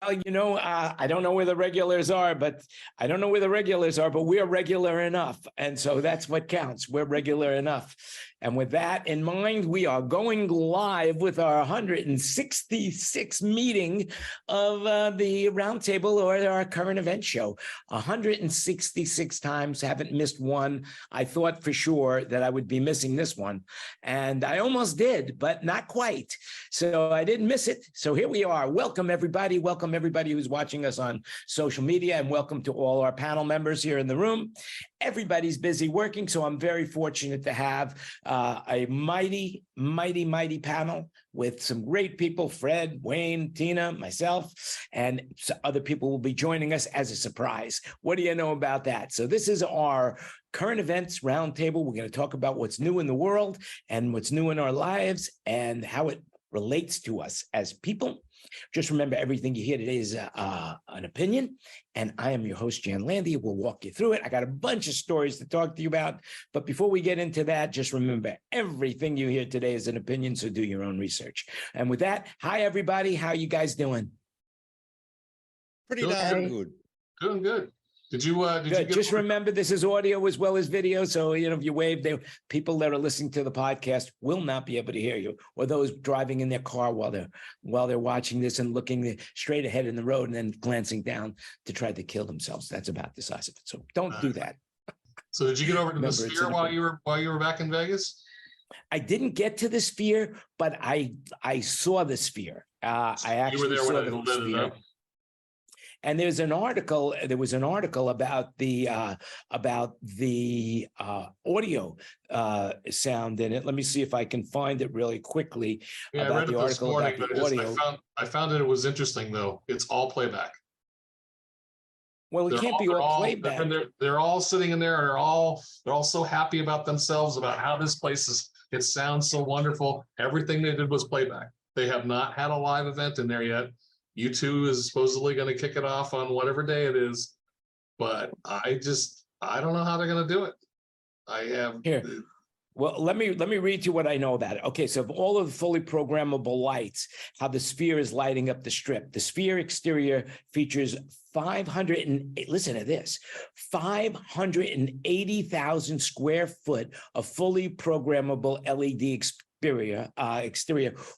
I don't know where the regulars are, but we're regular enough. And so that's what counts. We're regular enough. And with that in mind, we are going live with our 166th meeting of the Roundtable, or our current event show. 166 times, haven't missed one. I thought for sure that I would be missing this one. And I almost did, but not quite. So I didn't miss it. So here we are. Welcome, everybody. Welcome, everybody who's watching us on social media, and welcome to all our panel members here in the room. Everybody's busy working, so I'm very fortunate to have a mighty panel with some great people: Fred, Wayne, Tina, myself, and other people will be joining us as a surprise. What do you know about that? So this is our current events roundtable. We're going to talk about what's new in the world and what's new in our lives and how it relates to us as people. Just remember, everything you hear today is an opinion, and I am your host, Jan Landy. We'll walk you through it. I got a bunch of stories to talk to you about, but before we get into that, just remember, everything you hear today is an opinion, so do your own research. And with that, hi, everybody. How you guys doing? Pretty darn good. Doing good. Did you just remember, this is audio as well as video, so if you wave, people that are listening to the podcast will not be able to hear you, or those driving in their car while they're watching this and looking straight ahead in the road and then glancing down to try to kill themselves. That's about the size of it, so don't do that. So did you get over to the Sphere while you were back in Vegas? I didn't get to the Sphere, but I saw the Sphere. I actually saw the Sphere. And there was an article about the audio sound in it. Let me see if I can find it really quickly. Yeah, I read it this morning, but I found that it was interesting, though. It's all playback. Well, it can't be all playback. They're all sitting in there, and they're all so happy about themselves, about how this place is. It sounds so wonderful. Everything they did was playback. They have not had a live event in there yet. U2 is supposedly going to kick it off on whatever day it is, but I don't know how they're going to do it. Here. Well, let me read you what I know about it. Okay, so of all of the fully programmable lights, how the Sphere is lighting up the Strip. The Sphere exterior features 580,000 square foot of fully programmable LED exterior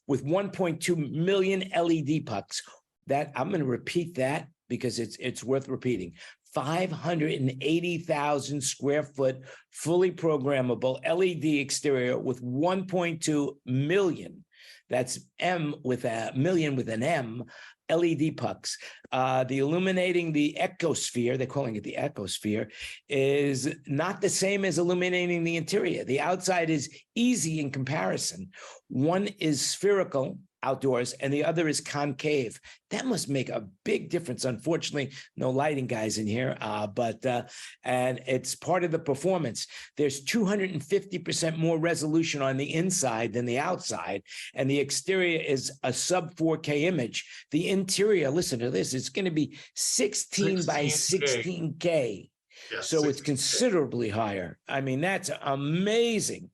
with 1.2 million LED pucks. That I'm going to repeat that because it's worth repeating. 580,000 square foot fully programmable LED exterior with 1.2 million. That's M with a million with an M. LED pucks. The illuminating the ecosphere, they're calling it the ecosphere, is not the same as illuminating the interior. The outside is easy in comparison. One is spherical outdoors and the other is concave. That must make a big difference. Unfortunately, no lighting guys in here, and it's part of the performance. There's 250% more resolution on the inside than the outside, and the exterior is a sub 4K image. The interior, listen to this, it's going to be 16 by 16K. Yeah, so 16K. It's considerably higher. I mean, that's amazing.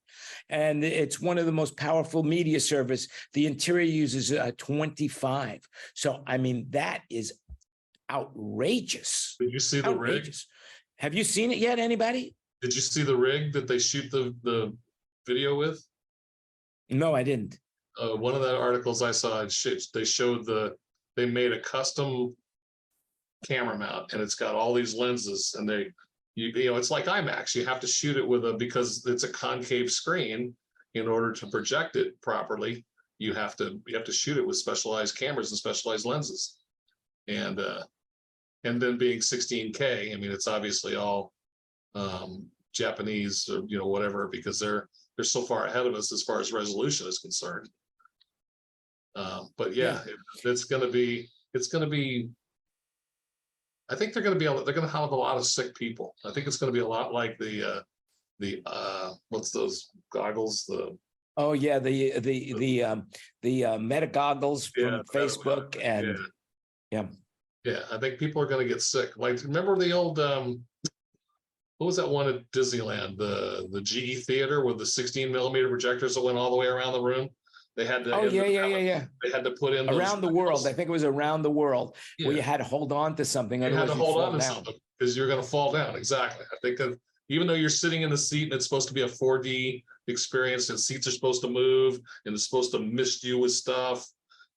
And it's one of the most powerful media service. The interior uses 25. So, I mean, that is outrageous. Did you see the rig? Have you seen it yet, anybody? Did you see the rig that they shoot the video with? No, I didn't. One of the articles I saw, they made a custom camera mount, and it's got all these lenses, and it's like IMAX. You have to shoot it because it's a concave screen. In order to project it properly, you have to shoot it with specialized cameras and specialized lenses. And then being 16K, I mean, it's obviously all Japanese or whatever, because they're so far ahead of us as far as resolution is concerned. But yeah, it's going to be. I think they're going to have a lot of sick people. I think it's going to be a lot like the what's those goggles? The Meta goggles from Facebook and yeah. I think people are going to get sick. Like, remember the old what was that one at Disneyland? The GE Theater with the 16 millimeter projectors that went all the way around the room. They had to. Oh, yeah. They had to put in those Around the world. I think it was around the world where Yeah. you had to hold on to something. You had to Otherwise you'd hold fall on to down. something because you're going to fall down. Exactly. I think that even though you're sitting in the seat and it's supposed to be a 4D experience, and seats are supposed to move and it's supposed to mist you with stuff.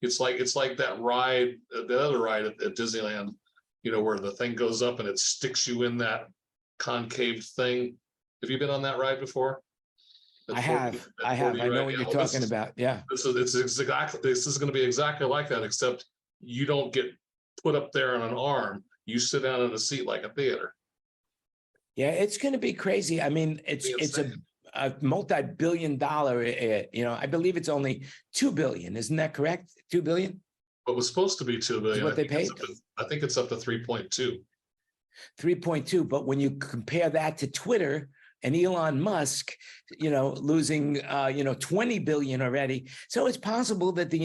It's like that ride, the other ride at Disneyland, you know, where the thing goes up and it sticks you in that concave thing. Have you been on that ride before? I have. I know what you're talking about. Yeah. This is going to be exactly like that, except you don't get put up there on an arm. You sit down in a seat like a theater. Yeah, it's going to be crazy. I mean, it's a multi-billion-dollar. I believe it's only 2 billion. Isn't that correct? 2 billion. What was supposed to be 2 billion? What they paid? I think it's up to 3.2. 3.2. But when you compare that to Twitter and Elon Musk, losing 20 billion already. So it's possible that the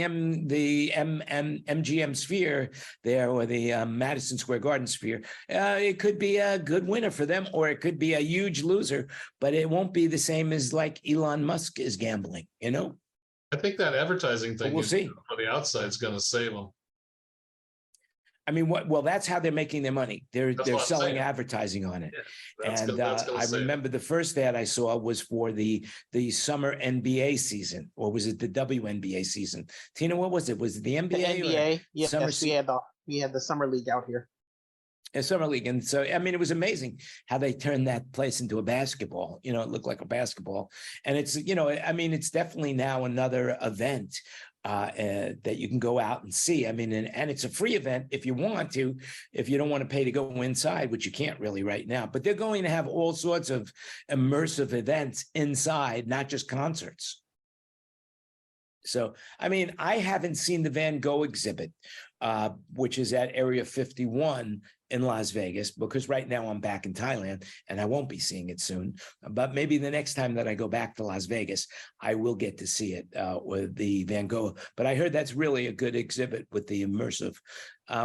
MGM sphere there, or the Madison Square Garden sphere, it could be a good winner for them, or it could be a huge loser, but it won't be the same as like Elon Musk is gambling, I think that advertising thing we'll see. On the outside is going to save them. I mean, well, that's how they're making their money. They're selling advertising on it. Yeah, and I remember the first ad I saw was for the summer NBA season, or was it the WNBA season? Tina, what was it? Was it the NBA? The NBA. Yes, summer we had the summer league out here. A summer league. And so, I mean, it was amazing how they turned that place into a basketball. It looked like a basketball. And it's, I mean, it's definitely now another event that you can go out and see. I mean, and it's a free event if you want to, if you don't want to pay to go inside, which you can't really right now. But they're going to have all sorts of immersive events inside, not just concerts. So, I mean, I haven't seen the Van Gogh exhibit, which is at Area 51 in Las Vegas, because right now I'm back in Thailand and I won't be seeing it soon. But maybe the next time that I go back to Las Vegas, I will get to see it with the Van Gogh. But I heard that's really a good exhibit with the immersive.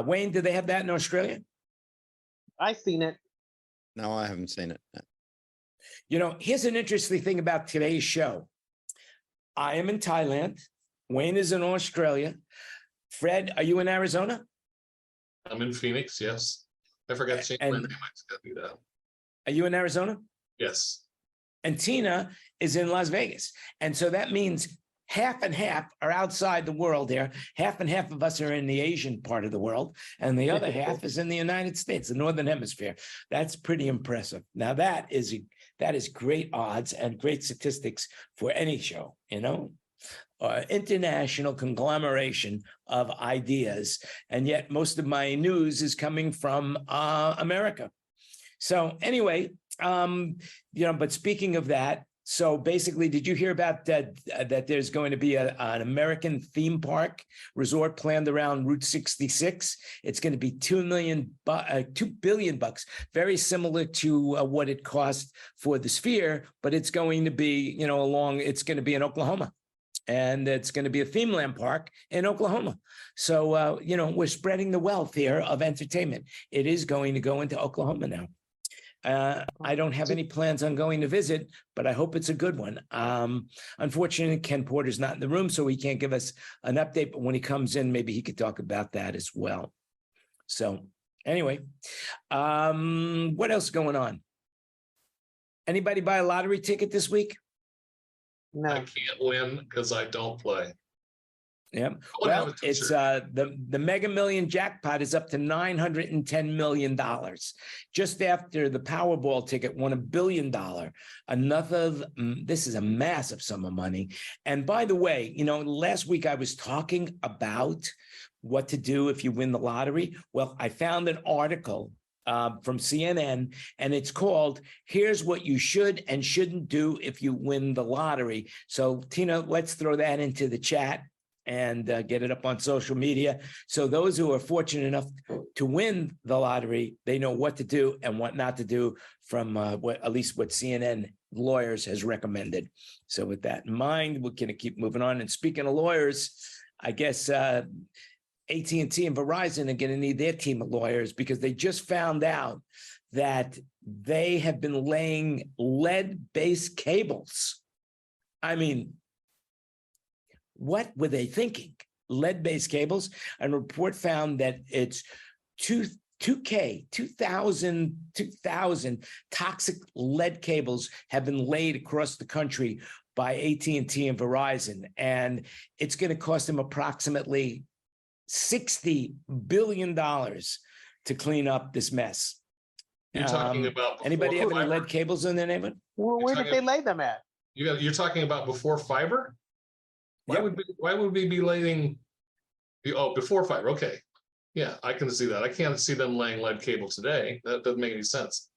Wayne, do they have that in Australia? I've seen it. No, I haven't seen it. Here's an interesting thing about today's show. I am in Thailand. Wayne is in Australia. Fred, are you in Arizona? I'm in Phoenix, yes. I forgot to change my name. I just got to do that. Are you in Arizona? Yes. And Tina is in Las Vegas. And so that means half and half are outside the world there. Half and half of us are in the Asian part of the world. And the other half is in the United States, the Northern Hemisphere. That's pretty impressive. Now that is great odds and great statistics for any show, international conglomeration of ideas. And yet most of my news is coming from America. So anyway, but speaking of that, so basically, did you hear about that there's going to be an American theme park resort planned around Route 66? It's going to be $2 billion, very similar to what it cost for the Sphere, but it's going to be, it's going to be in Oklahoma. And it's going to be a theme land park in Oklahoma. So, we're spreading the wealth here of entertainment. It is going to go into Oklahoma now. I don't have any plans on going to visit, but I hope it's a good one. Unfortunately, Ken Porter's not in the room, so he can't give us an update. But when he comes in, maybe he could talk about that as well. So anyway, what else going on? Anybody buy a lottery ticket this week? No. I can't win because I don't play. Yeah. Well, it's the Mega Million jackpot is up to $910 million. Just after the Powerball ticket won $1 billion. This is a massive sum of money. And by the way, last week I was talking about what to do if you win the lottery. Well, I found an article from CNN, and it's called "Here's What You Should and Shouldn't Do If You Win the Lottery." So, Tina, let's throw that into the chat and get it up on social media. So those who are fortunate enough to win the lottery, they know what to do and what not to do from at least what CNN lawyers has recommended. So with that in mind, we're going to keep moving on. And speaking of lawyers, I guess AT&T and Verizon are going to need their team of lawyers, because they just found out that they have been laying lead-based cables. I mean, What were they thinking? Lead-based cables. And a report found that it's 2,000 toxic lead cables have been laid across the country by AT&T and Verizon. And it's going to cost them approximately $60 billion to clean up this mess. You're talking about Anybody have before any fiber? lead cables in their neighborhood? Where did they lay them at? You're talking about before fiber? Yep. Why would we be laying? Oh, before fiber. Okay. Yeah, I can see that. I can't see them laying lead cable today. That doesn't make any sense.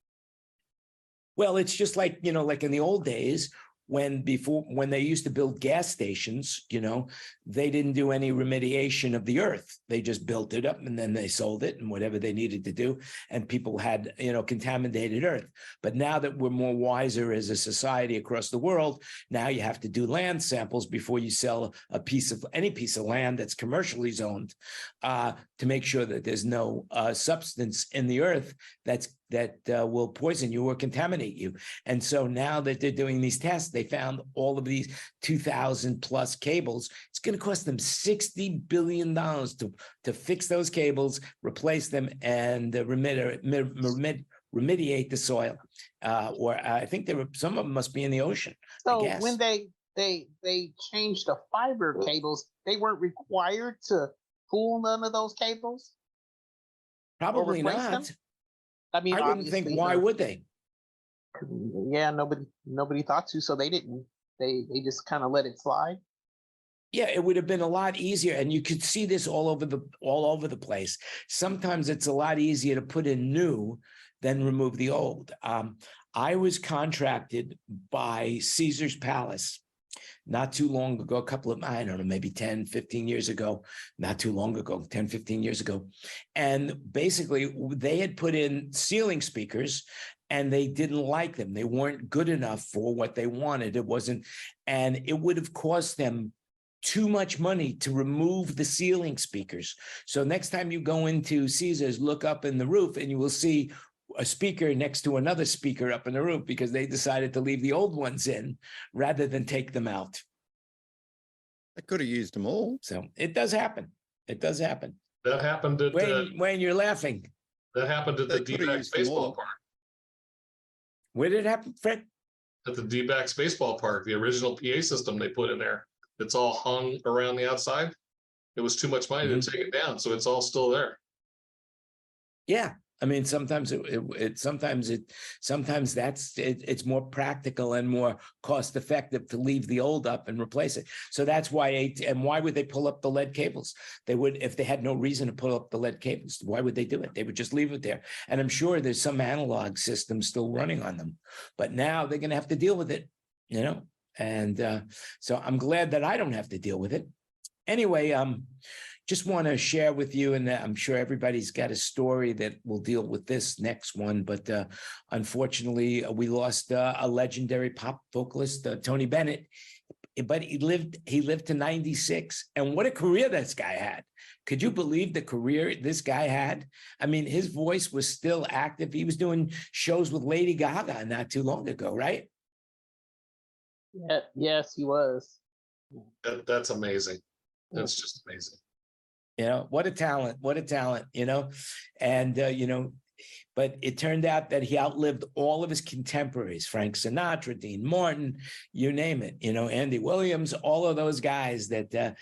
Well, it's just like, like in the old days when they used to build gas stations, they didn't do any remediation of the earth. They just built it up and then they sold it and whatever they needed to do. And people had, contaminated earth. But now that we're more wiser as a society across the world, now you have to do land samples before you sell any piece of land that's commercially zoned to make sure that there's no substance in the earth that will poison you or contaminate you. And so now that they're doing these tests, they found all of these 2,000 plus cables. It's going to cost them $60 billion to fix those cables, replace them, and remediate the soil. Or I think some of them must be in the ocean. So when they changed the fiber cables, they weren't required to pull none of those cables? Probably replace not. them? I mean, I wouldn't think, obviously, why would they? Yeah, nobody thought to, so they didn't. They just kind of let it slide. Yeah, it would have been a lot easier, and you could see this all over the place. Sometimes it's a lot easier to put in new than remove the old. I was contracted by Caesar's Palace not too long ago, I don't know, maybe 10, 15 years ago, not too long ago, 10, 15 years ago. And basically they had put in ceiling speakers and they didn't like them. They weren't good enough for what they wanted. And it would have cost them too much money to remove the ceiling speakers. So next time you go into Caesar's, look up in the roof and you will see a speaker next to another speaker up in the roof because they decided to leave the old ones in rather than take them out. I could have used them all. So it does happen. It does happen. That happened at Wayne, you're laughing. the They could have D-backs used them baseball all. park. Where did it happen, Fred? At the D-backs baseball park, the original PA system they put in there, it's all hung around the outside. It was too much money to take it down, so it's all still there. Yeah. I mean, sometimes it's more practical and more cost effective to leave the old up and replace it. So that's why. And why would they pull up the lead cables? They would, if they had no reason to pull up the lead cables. Why would they do it? They would just leave it there. And I'm sure there's some analog system still running on them, but now they're going to have to deal with it. And so I'm glad that I don't have to deal with it. Anyway, just want to share with you, and I'm sure everybody's got a story that will deal with this next one, but unfortunately, we lost a legendary pop vocalist, Tony Bennett, but he lived to 96, and what a career this guy had. Could you believe the career this guy had? I mean, his voice was still active. He was doing shows with Lady Gaga not too long ago, right? Yeah, yes, he was. That's amazing. That's just amazing. What a talent, and, but it turned out that he outlived all of his contemporaries, Frank Sinatra, Dean Martin, you name it, Andy Williams, all of those guys that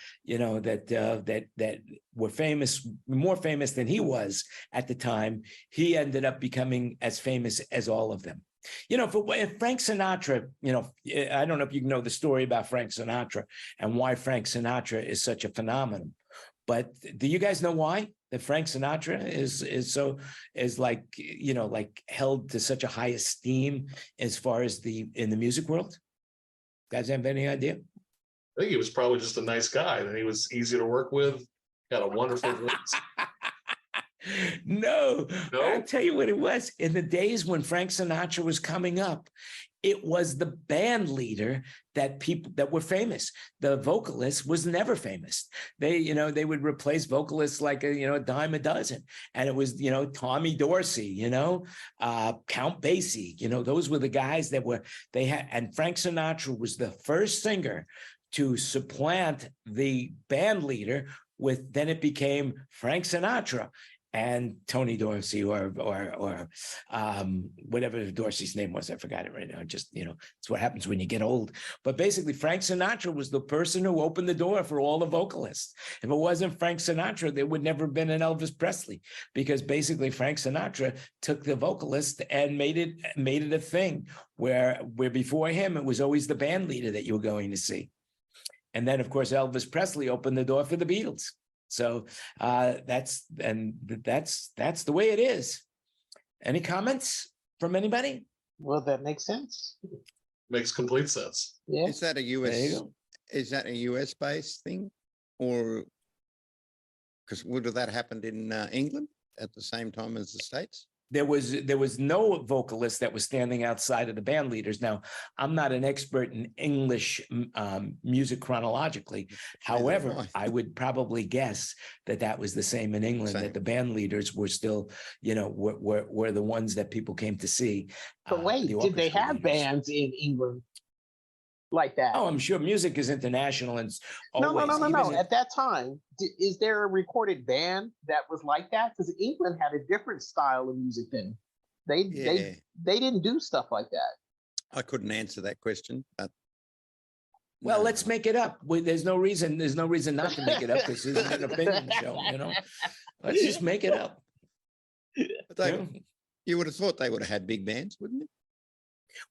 were famous, more famous than he was at the time. He ended up becoming as famous as all of them. If Frank Sinatra, I don't know if you know the story about Frank Sinatra and why Frank Sinatra is such a phenomenon. But do you guys know why that Frank Sinatra is like held to such a high esteem as far as in the music world? Guys have any idea? I think he was probably just a nice guy. And he was easy to work with. Got a wonderful voice. No, I'll tell you what it was. In the days when Frank Sinatra was coming up, it was the band leader that were famous. The vocalist was never famous. They would replace vocalists like a dime a dozen. And it was, Tommy Dorsey, Count Basie, those were the guys that they had. And Frank Sinatra was the first singer to supplant the band leader with, then it became Frank Sinatra and Tony Dorsey or whatever Dorsey's name was. I forgot it right now. Just, it's what happens when you get old. But basically, Frank Sinatra was the person who opened the door for all the vocalists. If it wasn't Frank Sinatra, there would never have been an Elvis Presley, because basically Frank Sinatra took the vocalist and made it a thing where before him, it was always the band leader that you were going to see. And then, of course, Elvis Presley opened the door for the Beatles. So that's the way it is. Any comments from anybody? Well, that makes sense. Makes complete sense. Yeah. Is that a There you US, go. is that a US based thing? Or, because would have that happened in England at the same time as the States? There was no vocalist that was standing outside of the band leaders. Now, I'm not an expert in English music chronologically. However, am I would probably guess that was the same in England, Same. that the band leaders were still, were the ones that people came to see. But wait, the did they orchestra have leaders. bands in England like that? Oh, I'm sure music is international and it's No. always, even At that time, is there a recorded band that was like that? Because England had a different style of music then. They didn't do stuff like that. I couldn't answer that question, but Well, no. let's make it up. There's no reason not to make it up. This is an opinion show, Let's just make it up. But you would have thought they would have had big bands, wouldn't you?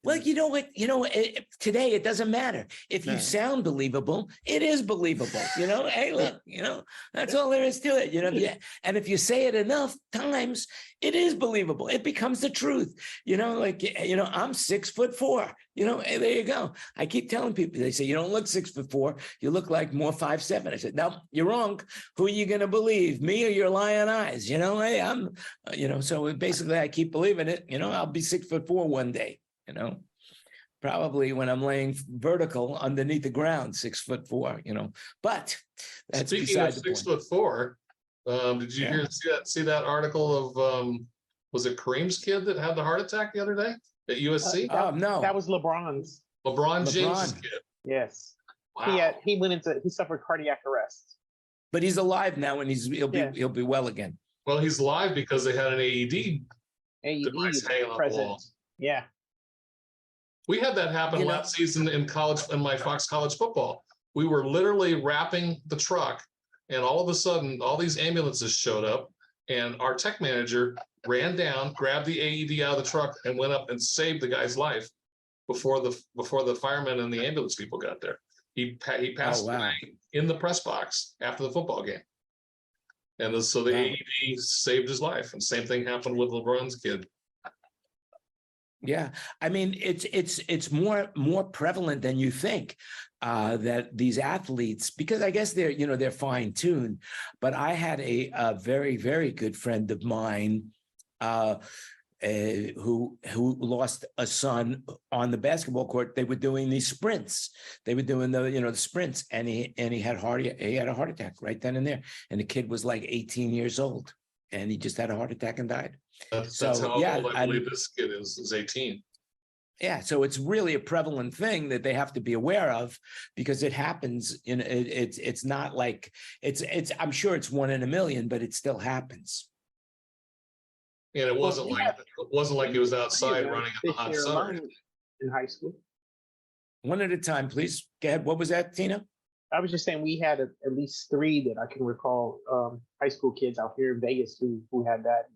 Well, you know what? Today it doesn't matter. If you No. sound believable, it is believable. Hey, look, that's all there is to it. Yeah. And if you say it enough times, it is believable. It becomes the truth. I'm 6'4". Hey, there you go. I keep telling people, they say, you don't look 6'4". You look like more 5'7". I said, no, you're wrong. Who are you going to believe, me or your lion eyes? Hey, I'm, so basically I keep believing it. I'll be 6'4" one day. Probably when I'm laying vertical underneath the ground, 6'4", but that's Speaking beside of the point. 6'4", did you see that article of was it Kareem's kid that had the heart attack the other day at USC? Oh, no. That was LeBron's. LeBron James' LeBron. kid. Yes. Wow. He suffered cardiac arrest. But he's alive now and he'll be well again. Well, he's live because they had an AED device hanging on the present. wall. Yeah. We had that happen last season in my Fox college football. We were literally wrapping the truck, and all of a sudden, all these ambulances showed up, and our tech manager ran down, grabbed the AED out of the truck, and went up and saved the guy's life before the firemen and the ambulance people got there. He passed away in the press box after the football game, and so the AED saved his life. And same thing happened with LeBron's kid. Yeah, I mean, it's more prevalent than you think that these athletes, because I guess they're fine tuned. But I had a very, very good friend of mine who lost a son on the basketball court. They were doing these sprints. They were doing the sprints, and he had a heart attack right then and there. And the kid was like 18 years old, and he just had a heart attack and died. That's how old I believe this kid is 18. Yeah, so it's really a prevalent thing that they have to be aware of, because it happens. It's not like it's. I'm sure it's 1 in a million, but it still happens. And it wasn't like he was outside running in the hot sun. In high school. One at a time, please. Go ahead. What was that, Tina? I was just saying we had at least 3 that I can recall, high school kids out here in Vegas who had that.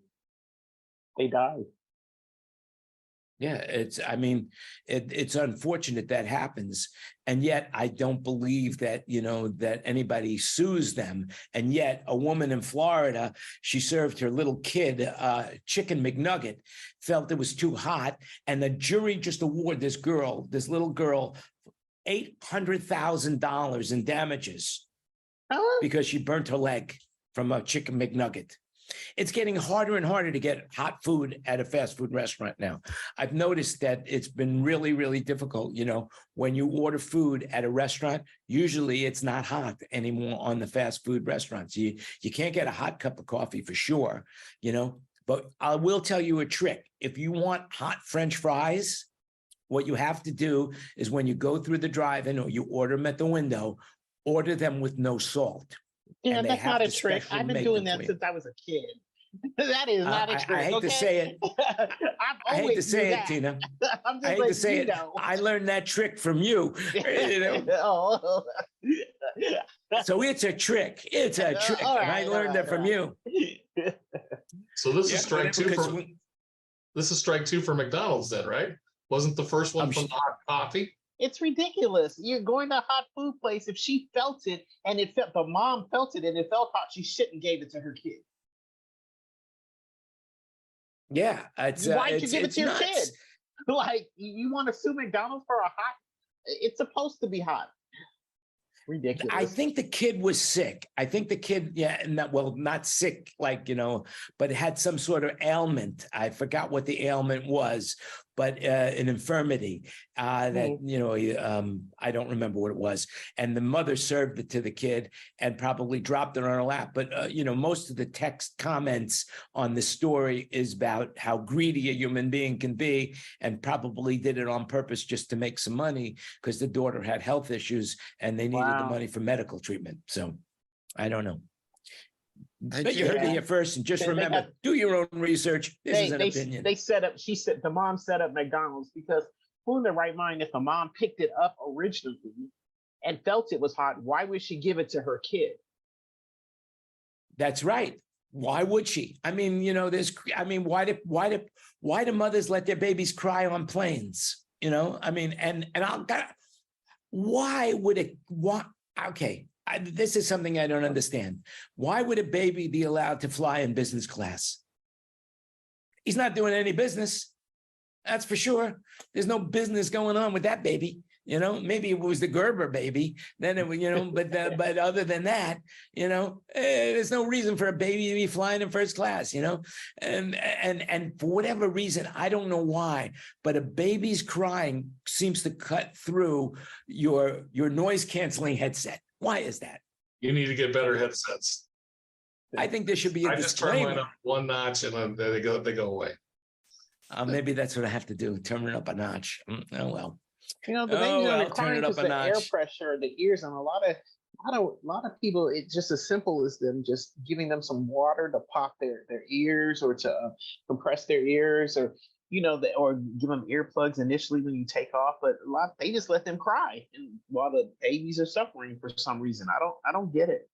They died. Yeah, it's unfortunate that happens. And yet I don't believe that, that anybody sues them. And yet a woman in Florida, she served her little kid chicken McNugget, felt it was too hot. And the jury just awarded this little girl, $800,000 in damages because she burnt her leg from a chicken McNugget. It's getting harder and harder to get hot food at a fast food restaurant now. I've noticed that it's been really, really difficult. When you order food at a restaurant, usually it's not hot anymore on the fast food restaurants. You can't get a hot cup of coffee for sure, but I will tell you a trick. If you want hot French fries, what you have to do is when you go through the drive-in or you order them at the window, order them with no salt. Yeah, And they that's have not a to trick. specially I've been make doing them for that you. since I was a kid. That is not a I trick. hate to say it. I've I hate to always say knew it, that. Tina. I'm I just hate to letting say you it. know. I learned that trick from you. You know? Oh. So it's a trick. It's a trick. All And I right, all learned that right, from all you. right. So this Yeah, is strike two because for this is strike two for McDonald's then, right? Wasn't the first one I'm from sh- the hot coffee? It's ridiculous. You're going to a hot food place. If she felt it and it felt the mom felt it and it felt hot, she shouldn't gave it to her kid. yeah, Why'd you give it it's to your nuts. kid? Like you want to sue McDonald's for a hot? It's supposed to be hot. Ridiculous. I think the kid was sick. I think the kid, not sick, like, but had some sort of ailment. I forgot what the ailment was, but an infirmity that, I don't remember what it was. And the mother served it to the kid and probably dropped it on her lap. But, most of the text comments on the story is about how greedy a human being can be and probably did it on purpose just to make some money because the daughter had health issues and they needed the money for medical treatment. So I don't know. But you heard it here first, and just remember, do your own research. This is an opinion. They set up, she said, the mom set up McDonald's because who in their right mind, if the mom picked it up originally and felt it was hot, why would she give it to her kid? That's right. Why would she? I mean, why do mothers let their babies cry on planes? I mean, why would it, okay. This is something I don't understand. Why would a baby be allowed to fly in business class? He's not doing any business. That's for sure. There's no business going on with that baby. Maybe it was the Gerber baby. Then it was, but other than that, there's no reason for a baby to be flying in first class. And for whatever reason, I don't know why, but a baby's crying seems to cut through your noise canceling headset. Why is that? You need to get better headsets. I think there should be a I just turn mine disclaimer. up one notch and then they go away. Maybe that's what I have to do. Turn it up a notch. Oh well. The baby's well, only turn crying it up because a the air notch. pressure, the ears, and a lot of people. It's just as simple as them just giving them some water to pop their ears or to compress their ears, or or give them earplugs initially when you take off. But they just let them cry, and while the babies are suffering for some reason. I don't get it.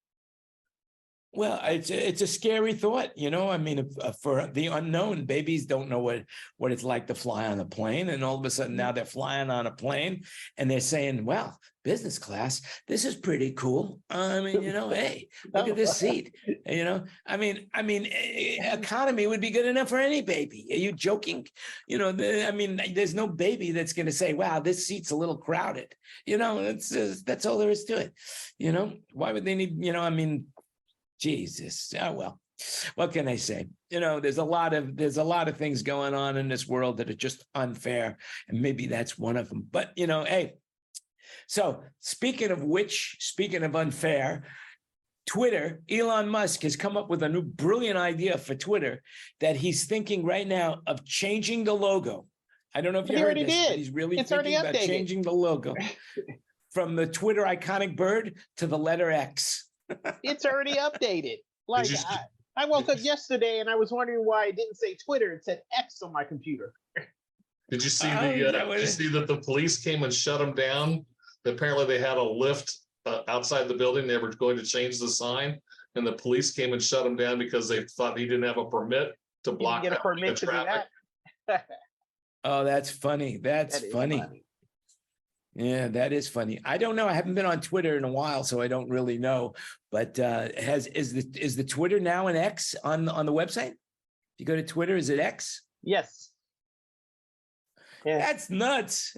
Well, it's a scary thought, I mean, for the unknown, babies don't know what it's like to fly on a plane. And all of a sudden now they're flying on a plane and they're saying, well, business class, this is pretty cool. I mean, hey, look at this seat, I mean, economy would be good enough for any baby. Are you joking? There's no baby that's going to say, wow, this seat's a little crowded. That's all there is to it. Why would they need, Jesus. Oh, well, what can I say? There's a lot of things going on in this world that are just unfair. And maybe that's one of them. But, hey, so speaking of unfair, Twitter, Elon Musk has come up with a new brilliant idea for Twitter that he's thinking right now of changing the logo. I don't know if you heard this, but he's really thinking about changing the logo from the Twitter iconic bird to the letter X. It's already updated. Like I woke up yesterday and I was wondering why it didn't say Twitter. It said X on my computer. Did you see did you see that the police came and shut them down? Apparently they had a lift outside the building. They were going to change the sign and the police came and shut him down because they thought he didn't have a permit to block get a permit to do that. Oh, that's funny. That's funny. Yeah, that is funny. I don't know. I haven't been on Twitter in a while, so I don't really know. But is the Twitter now an X on the website? If you go to Twitter, is it X? Yes. Yeah. That's nuts.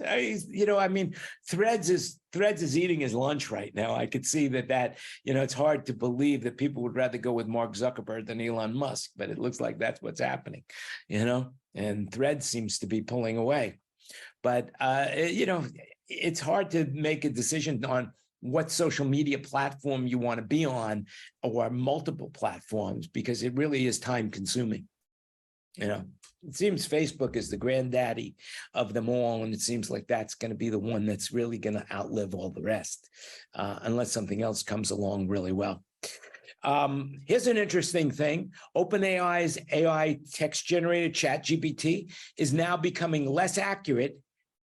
Threads is eating his lunch right now. I could see that it's hard to believe that people would rather go with Mark Zuckerberg than Elon Musk, but it looks like that's what's happening, and Threads seems to be pulling away. But, it's hard to make a decision on what social media platform you want to be on or multiple platforms because it really is time consuming. You know, it seems Facebook is the granddaddy of them all, and it seems like that's going to be the one that's really going to outlive all the rest, unless something else comes along really well. Here's an interesting thing. OpenAI's AI text generated ChatGPT is now becoming less accurate.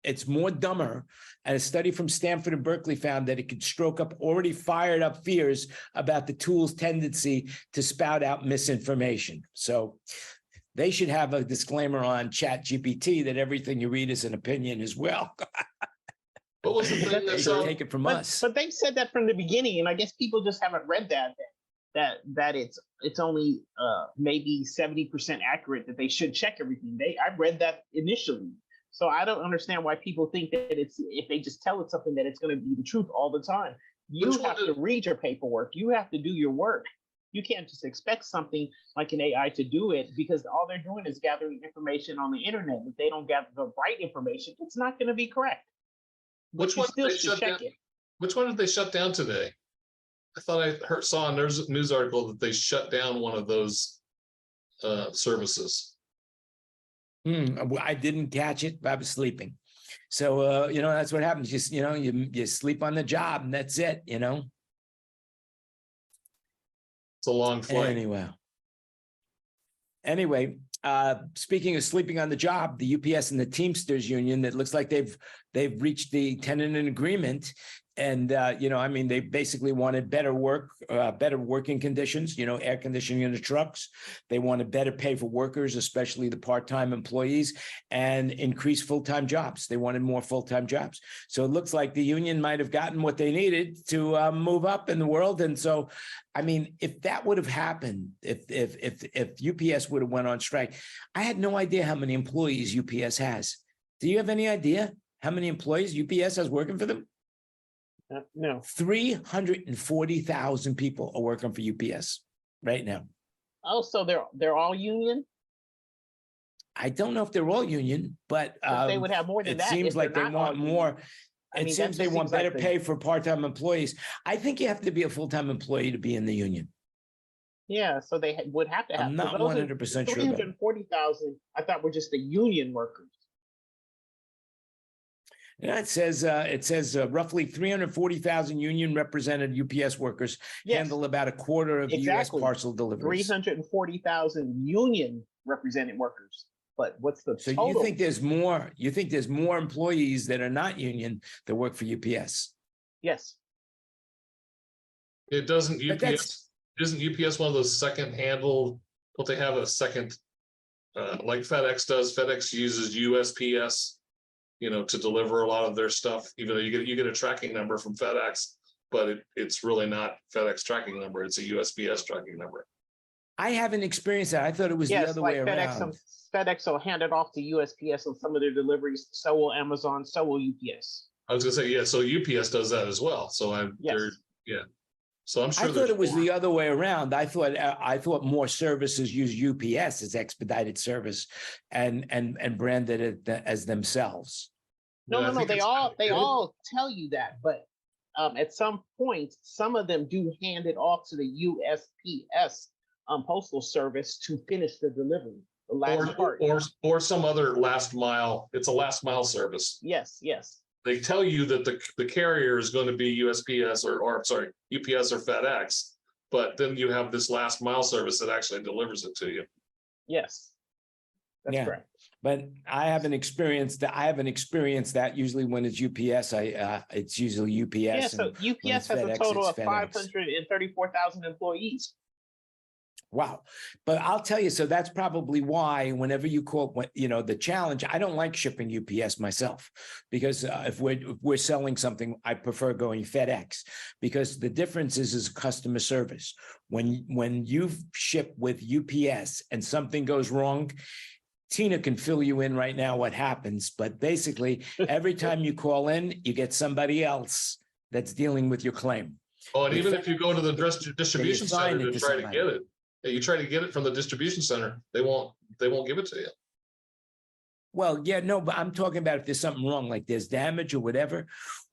It's more dumber. And a study from Stanford and Berkeley found that it could stroke up already fired up fears about the tool's tendency to spout out misinformation. So they should have a disclaimer on ChatGPT that everything you read is an opinion as well. What was the thing They that's should take it from us. But they said that from the beginning, and I guess people just haven't read that it's only maybe 70% accurate, that they should check everything. I read that initially. So I don't understand why people think that it's, if they just tell it something, that it's going to be the truth all the time. You have to read your paperwork. You have to do your work. You can't just expect something like an AI to do it, because all they're doing is gathering information on the internet. If they don't gather the right information, it's not going to be correct. But Which you one still did they should shut check down? it. Which one did they shut down today? I thought I saw a news article that they shut down one of those services. I didn't catch it. I was sleeping. So, that's what happens. Just, you sleep on the job and that's it, It's a long flight. Anyway, speaking of sleeping on the job, the UPS and the Teamsters union, it looks like they've reached the tenant agreement. And, they basically wanted better working conditions, air conditioning in the trucks. They wanted better pay for workers, especially the part-time employees, and increased full-time jobs. They wanted more full-time jobs. So it looks like the union might have gotten what they needed to move up in the world. And so, if that would have happened, if UPS would have went on strike, I had no idea how many employees UPS has. Do you have any idea how many employees UPS has working for them? No. 340,000 people are working for UPS right now. Oh, so they're all union? I don't know if they're all union, but They would have more than it that. seems if like they're they not all want union. more. I mean, It that seems they just want seems like better pay for part-time employees. I think you have to be a full-time employee to be in the union. Yeah, so they would have to have. I'm not 100% sure about it. 340,000, I thought, were just the union workers. Yeah, it says roughly 340,000 union represented UPS workers handle about a quarter of the U.S. parcel deliveries. 340,000 union represented workers. But what's the So total? you think there's more? You think there's more employees that are not union that work for UPS? Yes. It doesn't But UPS. Isn't UPS one of those second handle? Don't they have a second, like FedEx does? FedEx uses USPS, to deliver a lot of their stuff. Even though you get a tracking number from FedEx, but it's really not FedEx tracking number. It's a USPS tracking number. I haven't experienced that. I thought it was the other way around. FedEx will hand it off to USPS on some of their deliveries. So will Amazon. So will UPS. I was gonna say, yeah. So UPS does that as well. So So I'm sure. I thought it was the other way around. I thought more services use UPS as expedited service, and branded it as themselves. No. They all tell you that, but at some point, some of them do hand it off to the USPS postal service to finish the delivery. The last part, or some other last mile. It's a last mile service. Yes. They tell you that the carrier is going to be USPS or sorry, UPS or FedEx, but then you have this last mile service that actually delivers it to you. Yes, that's correct. But I haven't experienced that. Usually when it's UPS, it's usually UPS. Yeah, so UPS has FedEx, a total of FedEx. 534,000 employees. Wow. But I'll tell you, so that's probably why whenever you call, the challenge, I don't like shipping UPS myself, because if we're selling something, I prefer going FedEx, because the difference is customer service. When you ship with UPS and something goes wrong, Tina can fill you in right now what happens, but basically every time you call in, you get somebody else that's dealing with your claim. Oh, and even if you go to the distribution center to try to get it, you try to get it from the distribution center, they won't give it to you. Well, yeah, no, but I'm talking about if there's something wrong, like there's damage or whatever.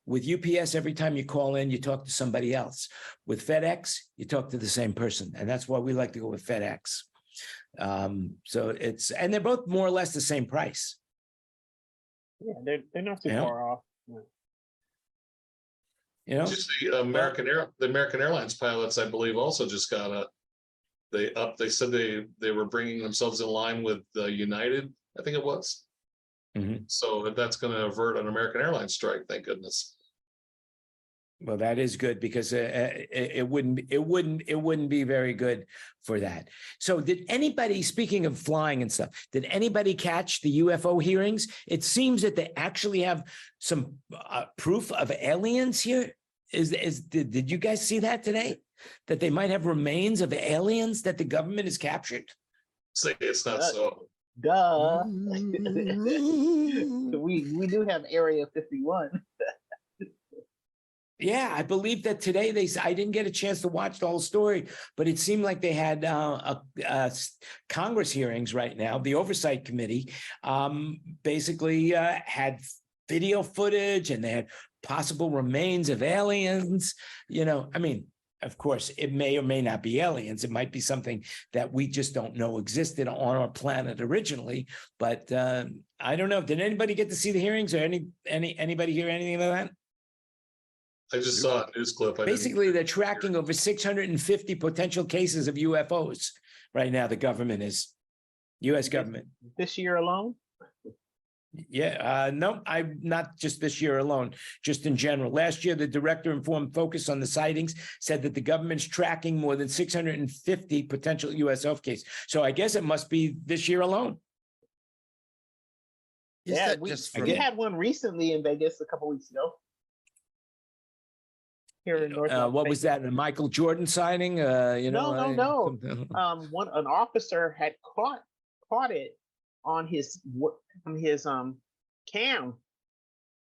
With UPS, every time you call in, you talk to somebody else. With FedEx, you talk to the same person. And that's why we like to go with FedEx. So and they're both more or less the same price. Yeah, they're not too Yeah. far off. Yeah. You know, Just the American Airlines pilots, I believe, also just got they said they were bringing themselves in line with United, I think it was. Mhm. So that's going to avert an American Airlines strike. Thank goodness. Well, that is good because it wouldn't be very good for that. So did anybody, speaking of flying and stuff, did anybody catch the UFO hearings? It seems that they actually have some proof of aliens here. Did you guys see that today? That they might have remains of aliens that the government has captured? Say it's not so. Duh. we do have Area 51. Yeah, I believe that today I didn't get a chance to watch the whole story, but it seemed like they had Congress hearings right now. The Oversight Committee basically had video footage and they had possible remains of aliens. You know, I mean, of course, it may or may not be aliens. It might be something that we just don't know existed on our planet originally. But I don't know. Did anybody get to see the hearings or anybody hear anything about that? I just saw a news clip. Basically, they're tracking over 650 potential cases of UFOs right now. The government is, U.S. government. This year alone? Yeah, no, I'm not just this year alone, just in general. Last year, the director informed Focus on the sightings said that the government's tracking more than 650 potential USO cases. So I guess it must be this year alone. Is Yeah, that we just we from- had one recently in Vegas a couple weeks ago. Here in North Las What was Vegas. that? A Michael Jordan sighting? You know, No. something- An officer had caught it on his cam,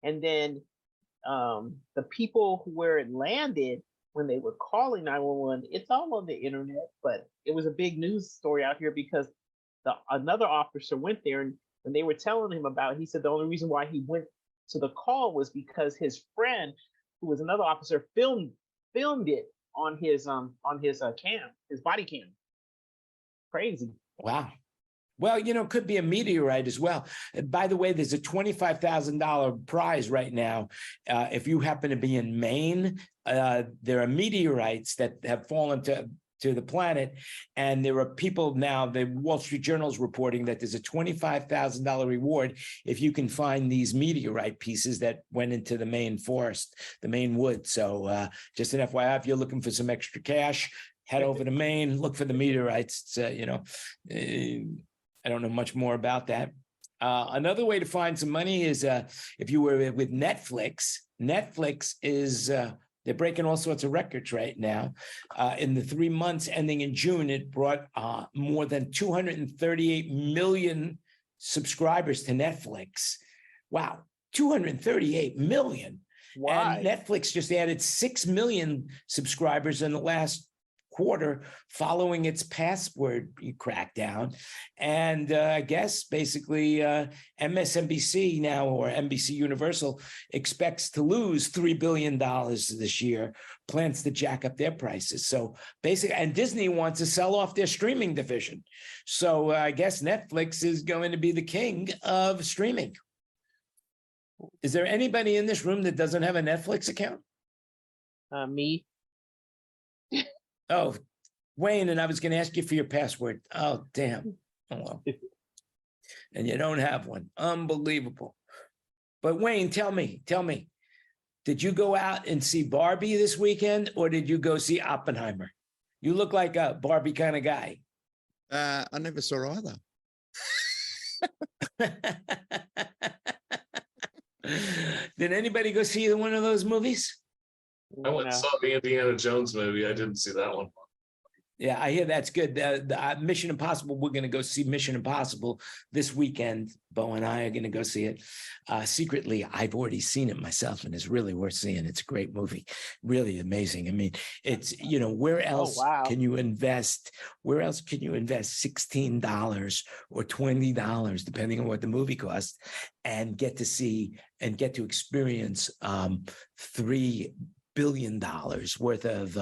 and then the people where it landed when they were calling 911, it's all on the internet, but it was a big news story out here because another officer went there, and when they were telling him about it, he said the only reason why he went to the call was because his friend, who was another officer, filmed it on his cam, his body cam. Crazy. Wow. Well, you know, could be a meteorite as well. By the way, there's a $25,000 prize right now. If you happen to be in Maine, there are meteorites that have fallen to the planet. And there are people now, the Wall Street Journal is reporting that there's a $25,000 reward if you can find these meteorite pieces that went into the Maine forest, the Maine woods. So just an FYI, if you're looking for some extra cash, head over to Maine, look for the meteorites. It's, I don't know much more about that. Another way to find some money is if you were with Netflix. Netflix is, they're breaking all sorts of records right now. In the 3 months ending in June, it brought more than 238 million subscribers to Netflix. Wow, 238 million. Why? And Netflix just added 6 million subscribers in the last quarter following its password crackdown. And I guess basically MSNBC now, or NBC Universal, expects to lose $3 billion this year, plans to jack up their prices. So basically, and Disney wants to sell off their streaming division. So I guess Netflix is going to be the king of streaming. Is there anybody in this room that doesn't have a Netflix account? Me. Oh, Wayne, and I was going to ask you for your password. Oh, damn. Oh, well. And you don't have one. Unbelievable. But Wayne, tell me, did you go out and see Barbie this weekend, or did you go see Oppenheimer? You look like a Barbie kind of guy. I never saw either. Did anybody go see one of those movies? I went and saw the Indiana Jones movie. I didn't see that one. Yeah, I hear that's good. The Mission Impossible, we're going to go see Mission Impossible this weekend. Bo and I are going to go see it. Secretly, I've already seen it myself, and it's really worth seeing. It's a great movie, really amazing. I mean, it's, you know, where else can you invest? Where else can you invest $16 or $20, depending on what the movie costs, and get to see and get to experience $3 billion worth of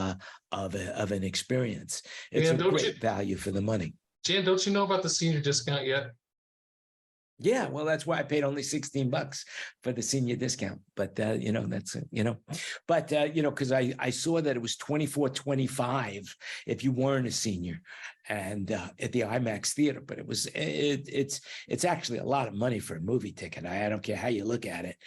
an experience? It's a great value for the money. Jan, don't you know about the senior discount yet? Yeah, well, that's why I paid only $16 for the senior discount. But you know, that's you know, but you know, because I saw that it was $24.25 if you weren't a senior, and at the IMAX theater. But it's actually a lot of money for a movie ticket. I don't care how you look at it,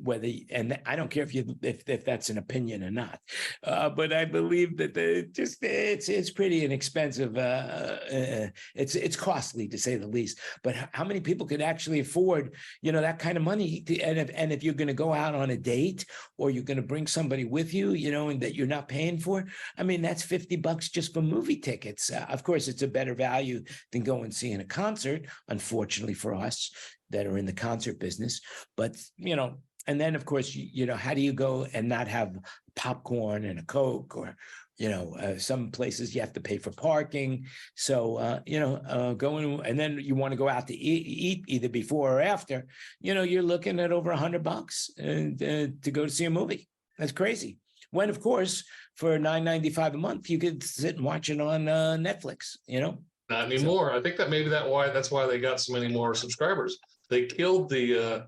whether and I don't care if that's an opinion or not. But I believe that it's pretty inexpensive. It's costly to say the least. But how many people could actually afford, you know, that kind of money? And if you're going to go out on a date or you're going to bring somebody with you, you know, and that you're not paying for, I mean, that's $50 just for movie tickets. Of course, it's a better value than going and seeing a concert, unfortunately for us that are in the concert business. But, you know, and then of course, you know, how do you go and not have popcorn and a Coke, or you know, some places you have to pay for parking. So, you know, going and then you want to go out to eat either before or after, you know, you're looking at over $100 to go to see a movie. That's crazy. When, of course, for $9.95 a month, you could sit and watch it on Netflix, you know? Not anymore. I think that maybe that's why they got so many more subscribers. They killed the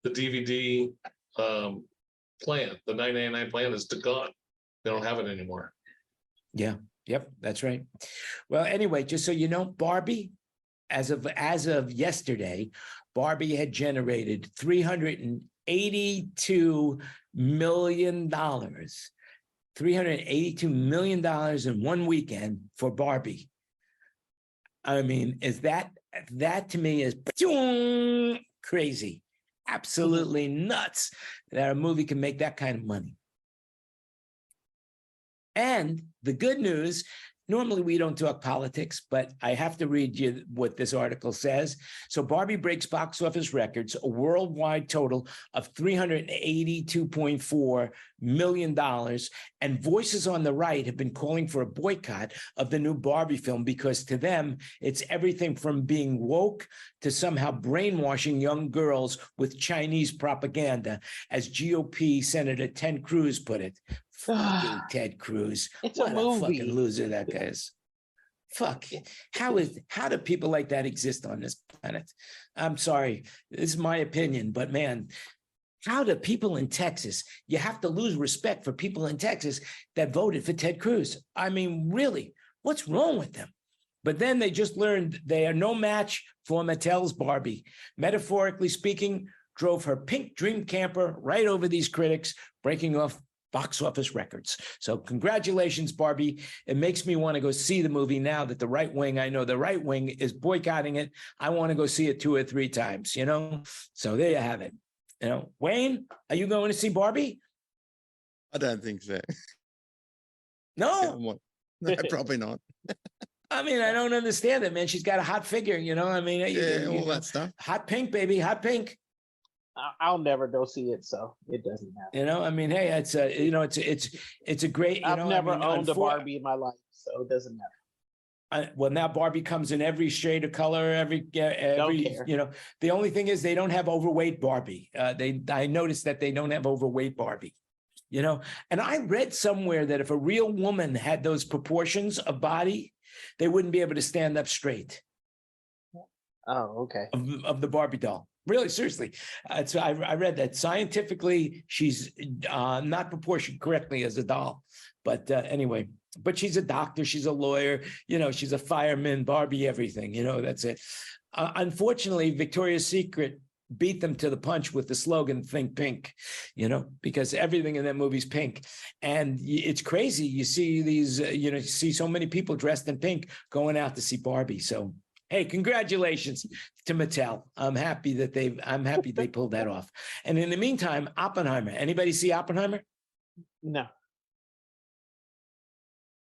DVD plan. The $9.99 plan is gone. They don't have it anymore. Yeah. Yep. That's right. Well, anyway, just so you know, Barbie, as of yesterday, Barbie had generated $382 million. $382 million in one weekend for Barbie. I mean, that to me is crazy, absolutely nuts that a movie can make that kind of money. And the good news, normally we don't talk politics, but I have to read you what this article says. So Barbie breaks box office records, a worldwide total of $382.4 million. And voices on the right have been calling for a boycott of the new Barbie film because to them, it's everything from being woke to somehow brainwashing young girls with Chinese propaganda, as GOP Senator Ted Cruz put it. Fucking Ted Cruz. It's what a movie. Fucking loser that guy is. Fuck. How do people like that exist on this planet? I'm sorry. This is my opinion, but man, how do people in Texas, you have to lose respect for people in Texas that voted for Ted Cruz. I mean, really, what's wrong with them? But then they just learned they are no match for Mattel's Barbie. Metaphorically speaking, drove her pink dream camper right over these critics, breaking off box office records. So congratulations, Barbie. It makes me want to go see the movie now that the right wing, I know the right wing is boycotting it. I want to go see it 2 or 3 times, you know? So there you have it. You know, Wayne, are you going to see Barbie? I don't think so. No. No, probably not. I mean, I don't understand it, man. She's got a hot figure, you know? I mean, Yeah, all that stuff. Hot pink, baby, hot pink. I'll never go see it, so it doesn't matter. You know, I mean, hey, it's a, you know, it's a great, you I've know, never I mean, owned a Barbie in my life, so it doesn't matter. Well, now Barbie comes in every shade of color, every care. you know. The only thing is they don't have overweight Barbie. I noticed that they don't have overweight Barbie, you know. And I read somewhere that if a real woman had those proportions of body, they wouldn't be able to stand up straight. Oh, okay. Of the Barbie doll. Really, seriously. So I read that scientifically, she's not proportioned correctly as a doll. But anyway, but she's a doctor, she's a lawyer, you know, she's a fireman, Barbie, everything, you know, that's it. Unfortunately, Victoria's Secret beat them to the punch with the slogan, think pink, you know, because everything in that movie's pink. And it's crazy. You see these, you know, you see so many people dressed in pink going out to see Barbie. So hey, congratulations to Mattel. I'm happy they pulled that off. And in the meantime, Oppenheimer. Anybody see Oppenheimer? No.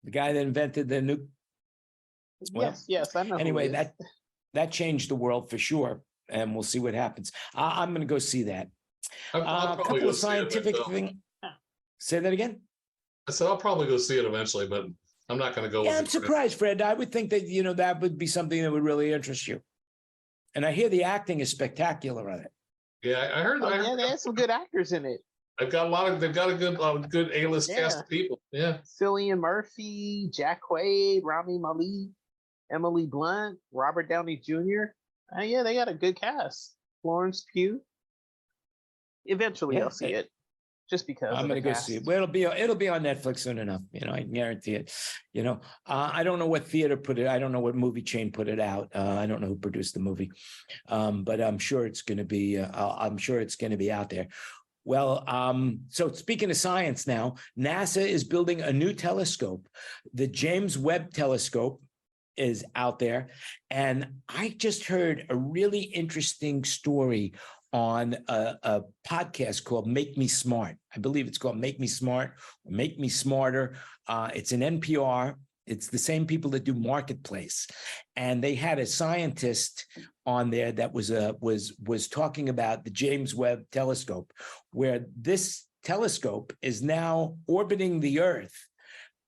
The guy that invented the nuke. Well, yes, I know. Anyway, that changed the world for sure, and we'll see what happens. I'm going to go see that. I'll A probably couple go of see it scientific eventually. things. Say that again. I said I'll probably go see it eventually, but I'm not going to go. Yeah, with I'm you. surprised, Fred. I would think that, you know, that would be something that would really interest you. And I hear the acting is spectacular on it. Yeah, I heard. Yeah, they had some good actors in it. They've got a good A-list cast of people. Yeah. Cillian Murphy, Jack Quaid, Rami Malek. Emily Blunt, Robert Downey Jr. Yeah, they got a good cast. Florence Pugh. Eventually, Yeah, I'll see it just because I'm of the gonna go see cast. it. Well, it'll be on Netflix soon enough. I can guarantee it. I don't know what theater put it. I don't know what movie chain put it out. I don't know who produced the movie, but I'm sure it's going to be. I'm sure it's going to be out there. Well, so speaking of science now, NASA is building a new telescope. The James Webb Telescope is out there. And I just heard a really interesting story on a podcast called Make Me Smart. I believe it's called Make Me Smart or Make Me Smarter. It's an NPR. It's the same people that do Marketplace. And they had a scientist on there that was talking about the James Webb Telescope, where this telescope is now orbiting the Earth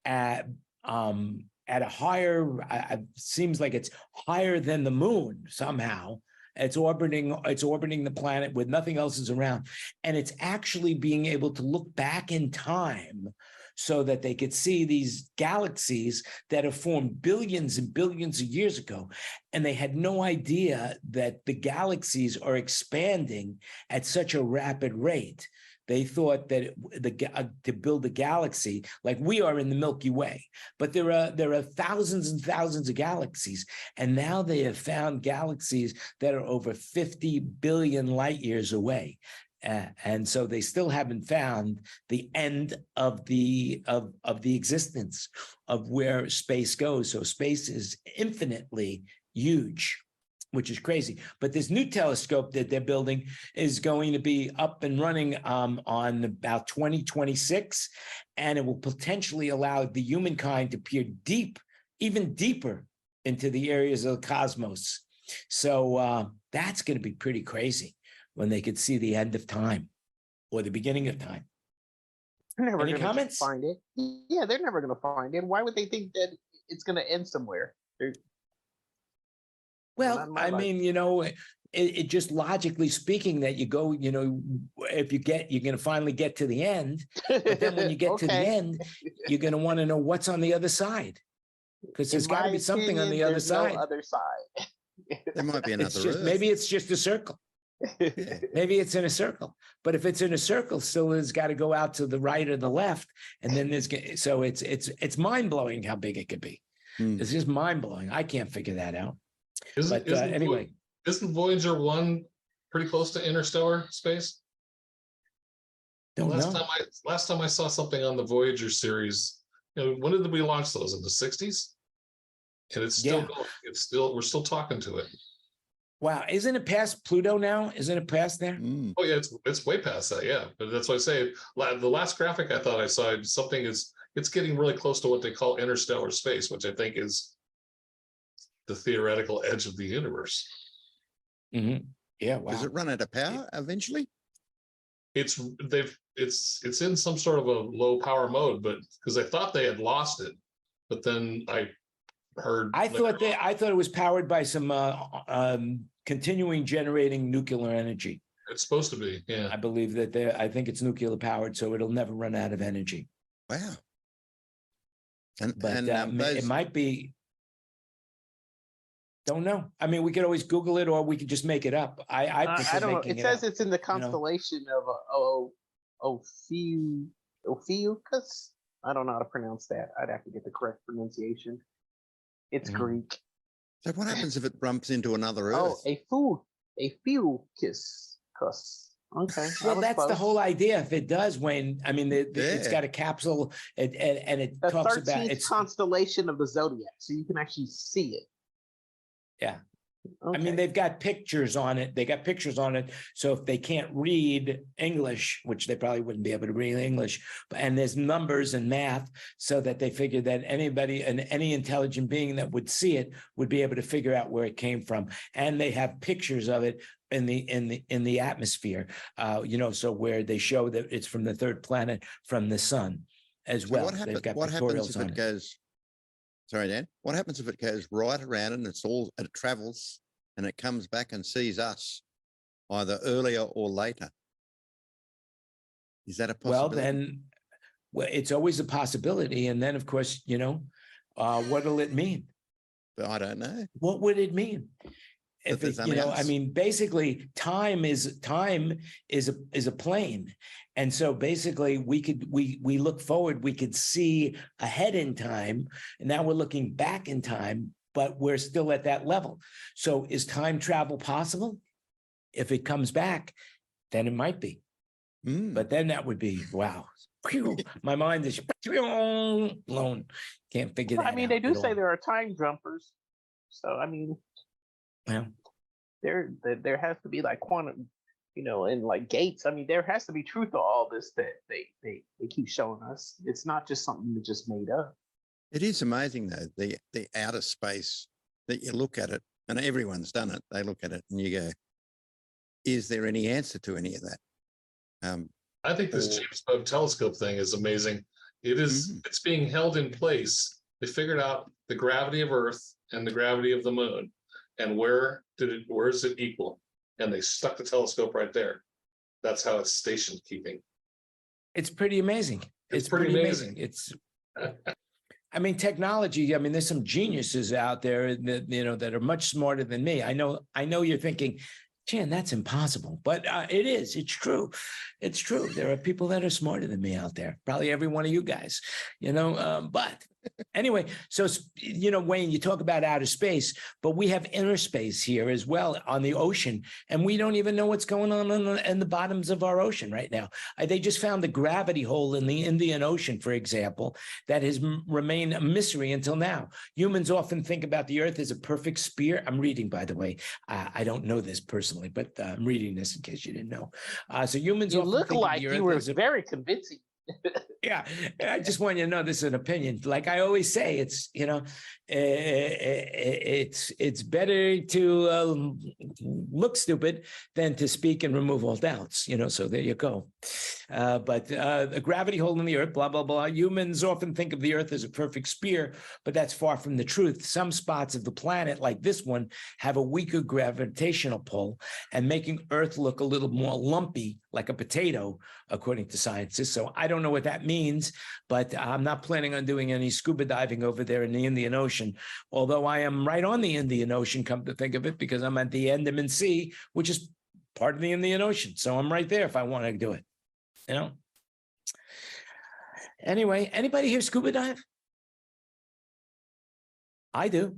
at a higher, seems like it's higher than the moon somehow. It's orbiting the planet with nothing else is around. And it's actually being able to look back in time so that they could see these galaxies that have formed billions and billions of years ago. And they had no idea that the galaxies are expanding at such a rapid rate. They thought that to build a galaxy like we are in the Milky Way, but there are thousands and thousands of galaxies, and now they have found galaxies that are over 50 billion light years away, and so they still haven't found the end of the existence of where space goes. So space is infinitely huge, which is crazy. But this new telescope that they're building is going to be up and running on about 2026, and it will potentially allow the humankind to peer even deeper into the areas of the cosmos. So that's going to be pretty crazy when they could see the end of time or the beginning of time. They're never Any gonna comments? find it. Yeah, they're never going to find it. Why would they think that it's going to end somewhere? Not Well, in my I life. mean, it just logically speaking that you go, if you're going to finally get to the end, but then when you get to the Okay. end, you're going to want to know what's on the other side, because there's In got to my be something on opinion, the other there's no side. other side. There might be another Earth. Maybe it's just a circle. Yeah. Maybe it's in a circle, but if it's in a circle, still it's got to go out to the right or the left, and then so it's mind blowing how big it could be. Hmm. It's just mind blowing. I can't figure that out. Isn't Anyway, isn't Voyager 1 pretty close to interstellar space? don't know. Last time I saw something on the Voyager series, when did we launch those? In the 60s? And it's still going. We're still talking to it. Wow, isn't it past Pluto now? Isn't it past there? Mm. Oh yeah, it's way past that, yeah. But that's what I say. The last graphic I thought I saw, it's getting really close to what they call interstellar space, which I think is the theoretical edge of the universe. Mm-hmm. Yeah, wow. Does it run out of power eventually? It's in some sort of a low power mode, but because I thought they had lost it, but then I heard. I thought it was powered by some continuing generating nuclear energy. It's supposed to be, yeah. I believe that I think it's nuclear powered, so it'll never run out of energy. Wow. But it might be. Don't know. I mean, we could always Google it, or we could just make it up. I don't know. It says up, it's in the constellation of Ophiuchus. I don't know how to pronounce that. I'd have to get the correct pronunciation. It's Greek. So what happens if it bumps into another Earth? Ophiuchus. Okay. Well, that's the whole idea. If it does, Wayne, I mean, it's got a capsule, and it the talks about 13th it's constellation of the zodiac, so you can actually see it. Yeah. Okay. I mean, they've got pictures on it. They got pictures on it. So if they can't read English, which they probably wouldn't be able to read English, and there's numbers and math, so that they figured that anybody and any intelligent being that would see it would be able to figure out where it came from. And they have pictures of it in the atmosphere, so where they show that it's from the third planet from the sun as well. What happens if it goes? Sorry, Dan. What happens if it goes right around and it travels and it comes back and sees us either earlier or later? Is that a possibility? Well, it's always a possibility. And then, of course, what'll it mean? But I don't know. What would it mean? If there's it, you know, I something else. mean, basically, time is a plane, and so basically, we look forward, we could see ahead in time, and now we're looking back in time, but we're still at that level. So, is time travel possible? If it comes back, then it might be, but then that would be wow. Phew, my mind is blown. Can't figure that out. I mean, they do at say all. there are time jumpers. So I mean, Yeah. there has to be like quantum, and like gates. I mean, there has to be truth to all this that they keep showing us. It's not just something that just made up. It is amazing though, the outer space that you look at it, and everyone's done it. They look at it and you go, is there any answer to any of that? I think this James Webb Telescope thing is amazing. It's being held in place. They figured out the gravity of Earth and the gravity of the moon, and where is it equal? And they stuck the telescope right there. That's how it's station keeping. It's pretty amazing. It's pretty amazing. It's, I mean, technology. I mean, there's some geniuses out there that that are much smarter than me. I know you're thinking, Jan, that's impossible, but it is. It's true. It's true. There are people that are smarter than me out there. Probably every one of you guys. But anyway, so Wayne, you talk about outer space, but we have inner space here as well on the ocean, and we don't even know what's going on in the bottoms of our ocean right now. They just found the gravity hole in the Indian Ocean, for example, that has remained a mystery until now. Humans often think about the Earth as a perfect sphere. I'm reading, by the way. I don't know this personally, but I'm reading this in case you didn't know. So humans You often look think of like the Earth you were as a very convincing. Yeah, I just want you to know this is an opinion. Like I always say, it's it's better to look stupid than to speak and remove all doubts. So there you go. But the gravity hole in the Earth, blah blah blah. Humans often think of the Earth as a perfect sphere, but that's far from the truth. Some spots of the planet, like this one, have a weaker gravitational pull, and making Earth look a little more lumpy, like a potato, according to scientists. So I don't know what that means, but I'm not planning on doing any scuba diving over there in the Indian Ocean, although I am right on the Indian Ocean, come to think of it, because I'm at the Andaman Sea, which is part of the Indian Ocean. So I'm right there if I want to do it, Anyway, anybody here scuba dive? I do.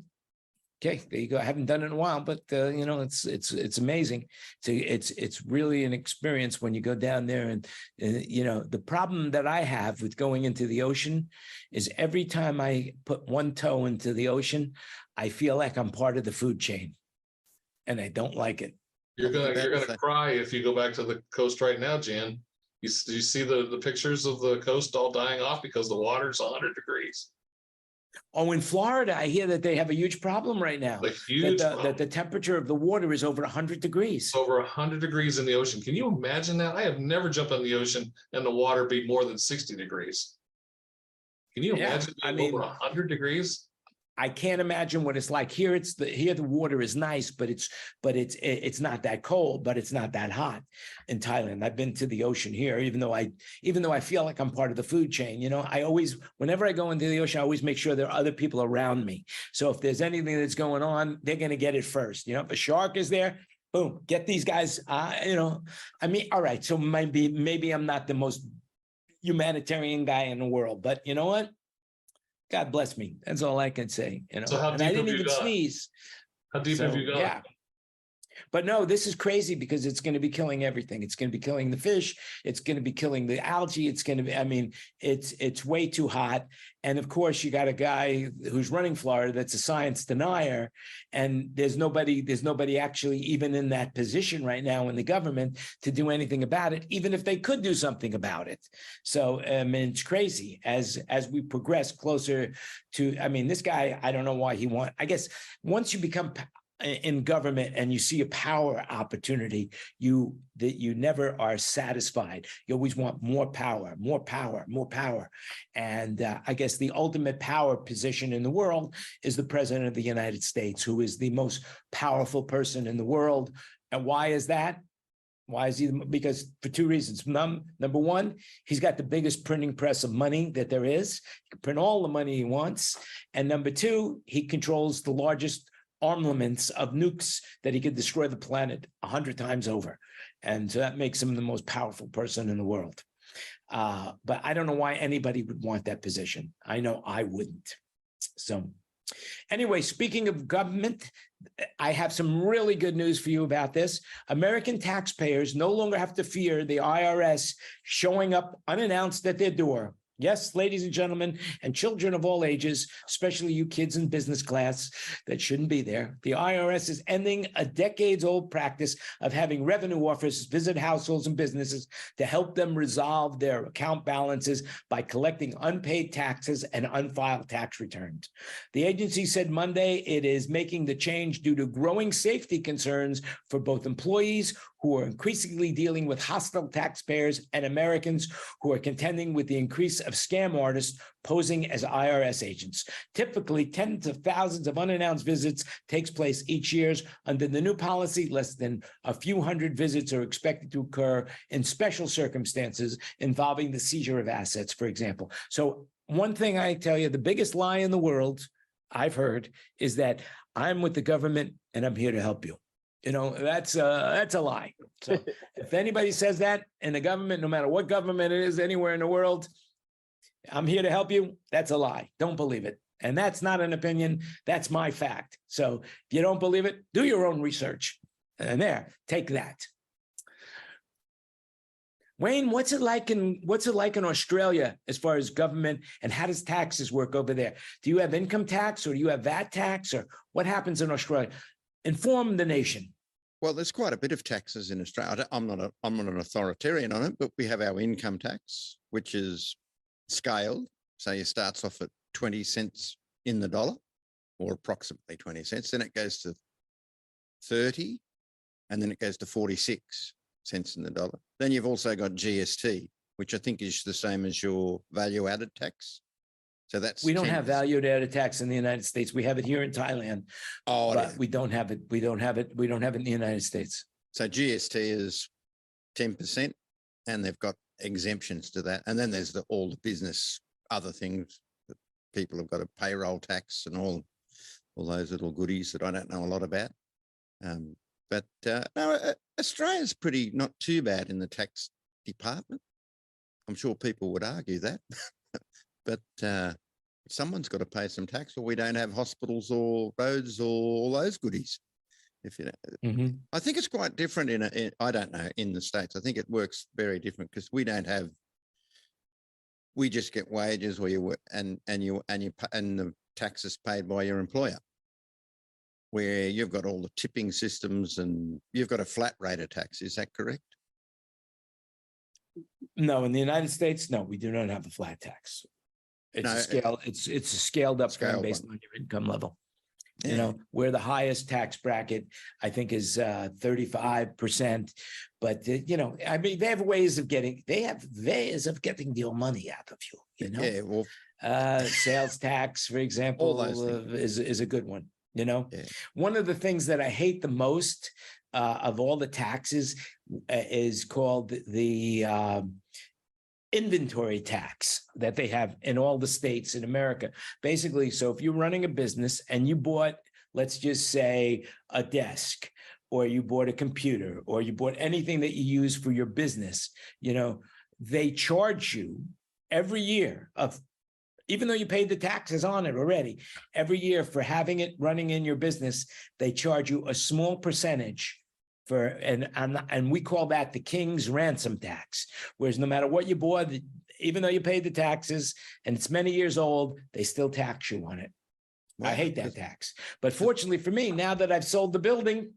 Okay, there you go. I haven't done it in a while, but it's amazing. So it's really an experience when you go down there, and the problem that I have with going into the ocean is every time I put one toe into the ocean, I feel like I'm part of the food chain, and I don't like it. You're gonna cry if you go back to the coast right now, Jan. You see the pictures of the coast all dying off because the water's 100 degrees. Oh, in Florida, I hear that they have a huge problem right now. That the temperature of the water is over 100 degrees. Over 100 degrees in the ocean. Can you imagine that? I have never jumped in the ocean and the water be more than 60 degrees. Can you imagine being over 100 degrees? I can't imagine what it's like here. Here the water is nice, but it's not that cold, but it's not that hot in Thailand. I've been to the ocean here, even though I feel like I'm part of the food chain. I always, whenever I go into the ocean, I always make sure there are other people around me. So if there's anything that's going on, they're going to get it first. If a shark is there, boom, get these guys. All right. So maybe I'm not the most humanitarian guy in the world, but you know what? God bless me. That's all I can say. So how deep and I didn't have you even gone? sneeze. How deep have you gone? Yeah. But no, this is crazy because it's going to be killing everything. It's going to be killing the fish. It's going to be killing the algae. It's going to be, it's way too hot. And of course, you got a guy who's running Florida that's a science denier. And there's nobody actually even in that position right now in the government to do anything about it, even if they could do something about it. So, it's crazy as we progress closer to, this guy, I don't know why I guess once you become in government and you see a power opportunity, you never are satisfied. You always want more power, more power, more power. And I guess the ultimate power position in the world is the president of the United States, who is the most powerful person in the world. And why is that? Why is he? Because for two reasons. Number one, he's got the biggest printing press of money that there is. He can print all the money he wants. And number two, he controls the largest armaments of nukes that he could destroy the planet 100 times over. And so that makes him the most powerful person in the world. But I don't know why anybody would want that position. I know I wouldn't. So anyway, speaking of government, I have some really good news for you about this. American taxpayers no longer have to fear the IRS showing up unannounced at their door. Yes, ladies and gentlemen, and children of all ages, especially you kids in business class that shouldn't be there. The IRS is ending a decades-old practice of having revenue officers visit households and businesses to help them resolve their account balances by collecting unpaid taxes and unfiled tax returns. The agency said Monday it is making the change due to growing safety concerns for both employees who are increasingly dealing with hostile taxpayers and Americans who are contending with the increase of scam artists posing as IRS agents. Typically, tens of thousands of unannounced visits takes place each year. Under the new policy, less than a few hundred visits are expected to occur in special circumstances involving the seizure of assets, for example. So one thing I tell you, the biggest lie in the world I've heard is that I'm with the government and I'm here to help you. You know, that's a lie. So if anybody says that in the government, no matter what government it is anywhere in the world, I'm here to help you, that's a lie. Don't believe it. And that's not an opinion. That's my fact. So if you don't believe it, do your own research. And there, take that. Wayne, what's it like in Australia as far as government, and how does taxes work over there? Do you have income tax, or do you have VAT tax, or what happens in Australia? Inform the nation. Well, there's quite a bit of taxes in Australia. I'm not an authoritarian on it, but we have our income tax, which is scaled. So it starts off at 20 cents in the dollar, or approximately 20 cents. Then it goes to 30, and then it goes to 46 cents in the dollar. Then you've also got GST, which I think is the same as your value added tax. So that's, we don't have value added tax in the United States. We have it here in Thailand, but yeah. we don't have it. We don't have it in the United States. So GST is 10%, and they've got exemptions to that. And then there's all the business, other things that people have got a payroll tax and all those little goodies that I don't know a lot about. But no, Australia's pretty not too bad in the tax department. I'm sure people would argue that. But someone's got to pay some tax, or we don't have hospitals or roads or all those goodies. If you know, I think it's quite different I don't know, in the States. I think it works very different because we just get wages, where you work, and the taxes paid by your employer. Where you've got all the tipping systems and you've got a flat rate of tax. Is that correct? No, in the United States, no, we do not have a flat tax. It's a scaled up one based on your income level. Yeah. You know, where the highest tax bracket, I think, is 35%. But you know, I mean, they have ways of getting your money out of you. You know, yeah, well, sales tax, for example, is a good one. You know, yeah. One of the things that I hate the most of all the taxes is called the inventory tax that they have in all the states in America. Basically, so if you're running a business and you bought, let's just say, a desk, or you bought a computer, or you bought anything that you use for your business, you know, they charge you every year even though you paid the taxes on it already, every year for having it running in your business, they charge you a small percentage and we call that the king's ransom tax. Whereas no matter what you bought, even though you paid the taxes and it's many years old, they still tax you on it. Wow. I hate that tax. But fortunately for me, now that I've sold the building,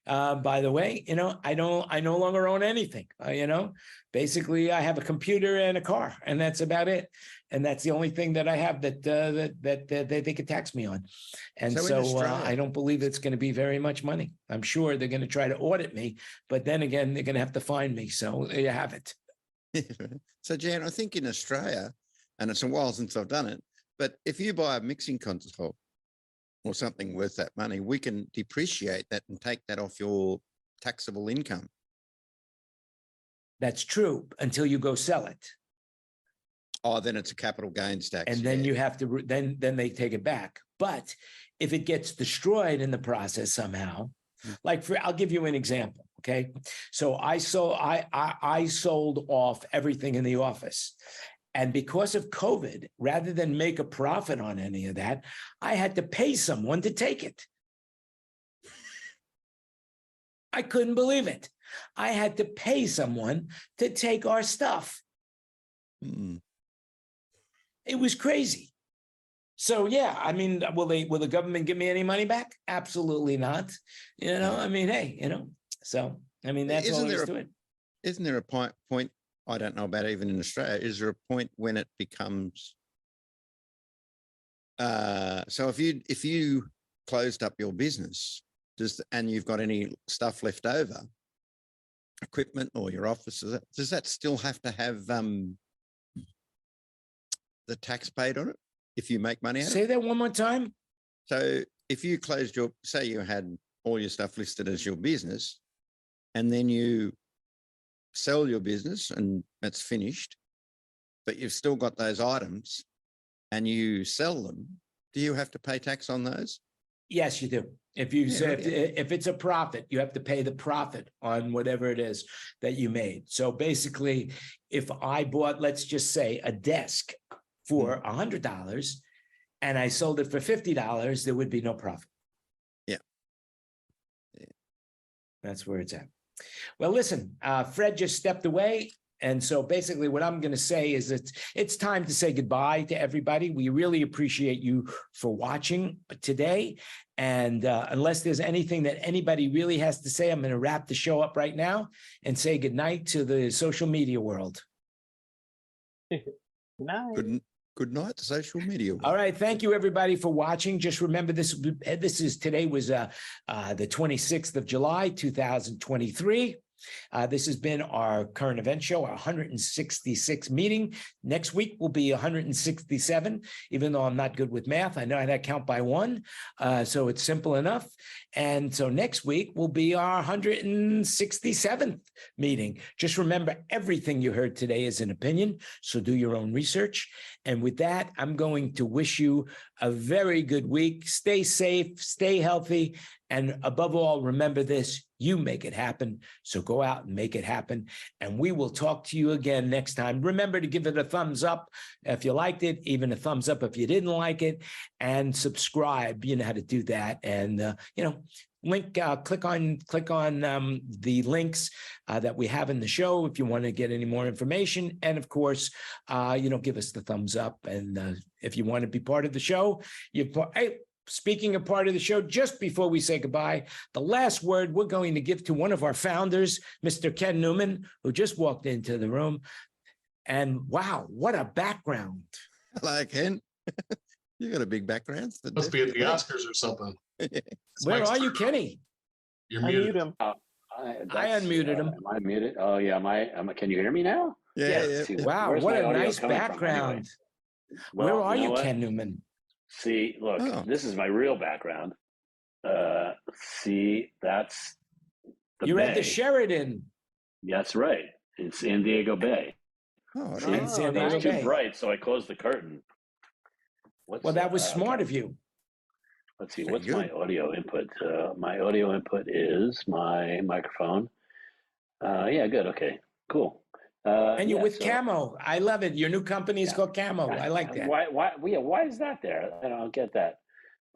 by the way, you know, I no longer own anything. You know, basically I have a computer and a car, and that's about it. And that's the only thing that I have that they could tax me on. And so I don't believe it's going to be very much money. I'm sure they're going to try to audit me, but then again, they're going to have to find me. So there you have it. So Jan, I think in Australia, and it's a while since I've done it, but if you buy a mixing console or something worth that money, we can depreciate that and take that off your taxable income. That's true until you go sell it. Oh, then it's a capital gains tax. And then yeah. you have to, then they take it back. But if it gets destroyed in the process somehow, like I'll give you an example. Okay. So I sold off everything in the office. And because of COVID, rather than make a profit on any of that, I had to pay someone to take it. I couldn't believe it. I had to pay someone to take our stuff. Mm. It was crazy. So yeah, I mean, will the government give me any money back? Absolutely not. You know, I mean, hey, you know, so I mean, that's all there is to it. Isn't there a point, I don't know about even in Australia, is there a point when it becomes, so if you closed up your business, and you've got any stuff left over, equipment or your office, does that still have to have the tax paid on it if you make money out of it? Say that one more time. So if you closed say you had all your stuff listed as your business, and then you sell your business and it's finished, but you've still got those items and you sell them, do you have to pay tax on those? Yes, you do. If you say if it's a profit, you have to pay the profit on whatever it is that you made. So basically, if I bought, let's just say, a desk for $100 and I sold it for $50, there would be no profit. Yeah. That's where it's at. Well, listen, Fred just stepped away. And so basically what I'm going to say is it's time to say goodbye to everybody. We really appreciate you for watching today. And unless there's anything that anybody really has to say, I'm going to wrap the show up right now and say goodnight to the social media world. Good night. Good night, social media. All right. Thank you, everybody, for watching. Just remember today was the 26th of July, 2023. This has been our current event show, our 166 meeting. Next week will be 167, even though I'm not good with math. I know how to count by one, so it's simple enough. And so next week will be our 167th meeting. Just remember, everything you heard today is an opinion, so do your own research. And with that, I'm going to wish you a very good week. Stay safe, stay healthy, and above all, remember this: you make it happen. So go out and make it happen. And we will talk to you again next time. Remember to give it a thumbs up if you liked it, even a thumbs up if you didn't like it, and subscribe. You know how to do that. And, click on the links that we have in the show if you want to get any more information. And of course, give us the thumbs up. And if you want to be part of the show, speaking of part of the show, just before we say goodbye, the last word we're going to give to one of our founders, Mr. Ken Newman, who just walked into the room. And wow, what a background. Hello, Ken. You got a big background. Must be at the Oscars or something. Where are you, Kenny? You're Unmute muted. him. I unmuted him. Am I muted? Oh yeah, can you hear me now? Yeah. See, Wow, where's what my a audio nice coming from background. anyway? Where Well, are know you, what? Ken Newman? See, look, Oh. this is my real background. See, that's the You're bay. at the Sheridan. That's right. It's San Diego Bay. Oh, See, in San Diego it's too Bay. bright, so I closed the curtain. Well, that was smart okay. of you. Let's see, Very what's good. my audio input? My audio input is my microphone. Yeah, good. Okay, cool. And you're yeah, with so- Camo. I love it. Your new company is called Camo. I like that. Why is that there? I don't get that.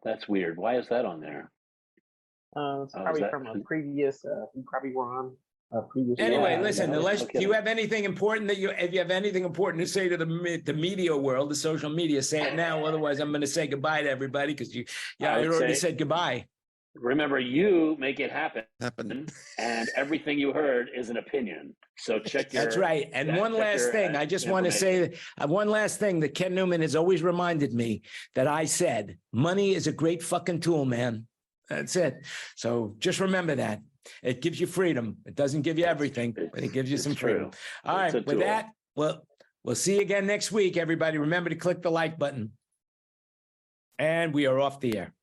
That's weird. Why is that on there? It's probably from a previous, you probably were on a previous. Anyway, Yeah, listen, no unless kidding. you have anything important if you have anything important to say to the media world, the social media, say it now. Otherwise, I'm going to say goodbye to everybody because I would already say- said goodbye. Remember, you make it happen, Happened. and everything you heard is an opinion. So check your. That's right. And check one last your, thing, I just want to say one last thing that Ken Newman has always reminded me that I said, money is a great fucking tool, man. That's it. So just remember that. It gives you freedom. It doesn't give you everything, but it gives you it's some freedom. true. All It's right. a With tool. that, we'll see you again next week, everybody. Remember to click the like button. And we are off the air.